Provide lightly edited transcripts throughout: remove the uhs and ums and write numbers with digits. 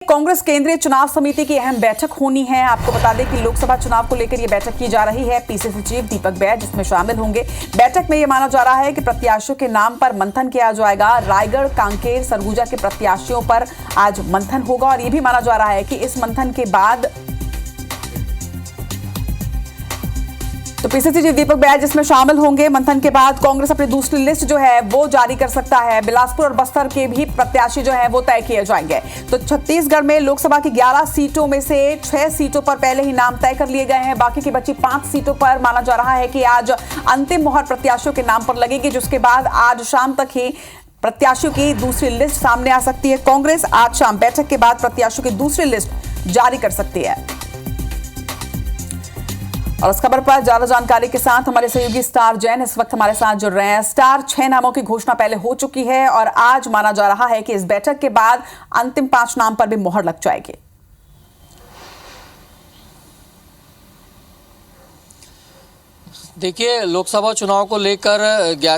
कांग्रेस केंद्रीय चुनाव समिति की अहम बैठक होनी है। आपको बता दें कि लोकसभा चुनाव को लेकर यह बैठक की जा रही है। पीसीसी चीफ दीपक बैज जिसमें शामिल होंगे। बैठक में यह माना जा रहा है कि प्रत्याशियों के नाम पर मंथन किया जाएगा। रायगढ़, कांकेर, सरगुजा के प्रत्याशियों पर आज मंथन होगा और यह भी माना जा रहा है कि इस मंथन के बाद तो पीसीसी चीफ दीपक बैज जिसमें शामिल होंगे। मंथन के बाद कांग्रेस अपनी दूसरी लिस्ट जो है वो जारी कर सकता है। बिलासपुर और बस्तर के भी प्रत्याशी जो है वो तय किए जाएंगे। तो छत्तीसगढ़ में लोकसभा की 11 सीटों में से 6 सीटों पर पहले ही नाम तय कर लिए गए हैं। बाकी की बची 5 सीटों पर माना जा रहा है कि आज अंतिम मोहर प्रत्याशियों के नाम पर लगेगी, जिसके बाद आज शाम तक ही प्रत्याशियों की दूसरी लिस्ट सामने आ सकती है। कांग्रेस आज शाम बैठक के बाद प्रत्याशियों की दूसरी लिस्ट जारी कर सकती है। और इस खबर पर ज्यादा जानकारी के साथ हमारे सहयोगी स्टार जैन इस वक्त हमारे साथ जुड़ रहे हैं। स्टार, 6 नामों की घोषणा पहले हो चुकी है और आज माना जा रहा है कि इस बैठक के बाद अंतिम 5 नाम पर भी मोहर लग जाएगी। देखिए, लोकसभा चुनाव को लेकर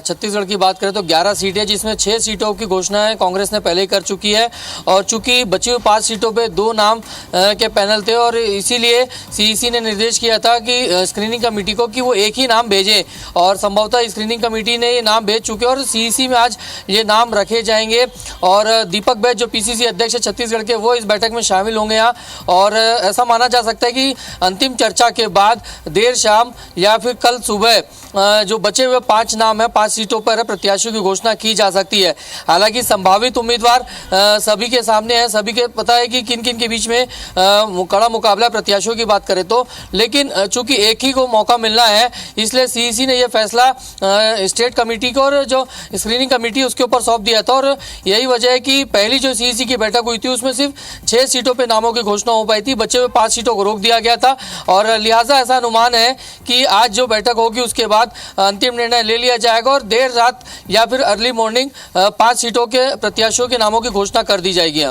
छत्तीसगढ़ की बात करें तो 11 सीटें, जिसमें 6 सीटों की घोषणा है कांग्रेस ने पहले ही कर चुकी है। और चूंकि बची हुई 5 सीटों पे 2 नाम के पैनल थे और इसीलिए सीईसी ने निर्देश किया था कि स्क्रीनिंग कमेटी को कि वो एक ही नाम भेजें और संभवतः स्क्रीनिंग कमेटी ने ये नाम भेज चुके और सीईसी में आज ये नाम रखे जाएंगे। और दीपक बैज जो पीसीसी अध्यक्ष है छत्तीसगढ़ के, वो इस बैठक में शामिल होंगे यहाँ। और ऐसा माना जा सकता है कि अंतिम चर्चा के बाद देर शाम या फिर कल सुबह जो बचे हुए 5 नाम है 5 सीटों पर प्रत्याशियों की घोषणा की जा सकती है। हालांकि संभावित उम्मीदवार सभी के सामने है, सभी के पता है कि किन किन के बीच में कड़ा मुकाबला प्रत्याशियों की बात करें तो, लेकिन चूंकि एक ही को मौका मिलना है इसलिए सीईसी ने यह फैसला स्टेट कमेटी को और जो स्क्रीनिंग कमेटी उसके ऊपर सौंप दिया था। और यही वजह है कि पहली जो सीईसी की बैठक हुई थी उसमें सिर्फ 6 सीटों पर नामों की घोषणा हो पाई थी, बचे हुए 5 सीटों को रोक दिया गया था। और लिहाजा ऐसा अनुमान है कि आज जो बैठक होगी उसके बाद अंतिम निर्णय ले लिया जाएगा और देर रात या फिर अर्ली मॉर्निंग 5 सीटों के प्रत्याशियों के नामों की घोषणा कर दी जाएगी।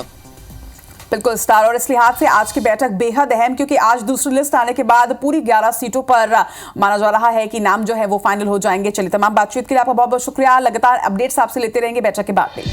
बिल्कुल स्टार, और इस लिहाज से आज की बैठक बेहद अहम, क्योंकि आज दूसरी लिस्ट आने के बाद पूरी 11 सीटों पर माना जा रहा है कि नाम जो है वो फाइनल हो जाएंगे। चलिए, तमाम बातचीत के लिए आपका बहुत बहुत शुक्रिया। लगातार अपडेट्स आपसे लेते रहेंगे बैठक के बाद भी।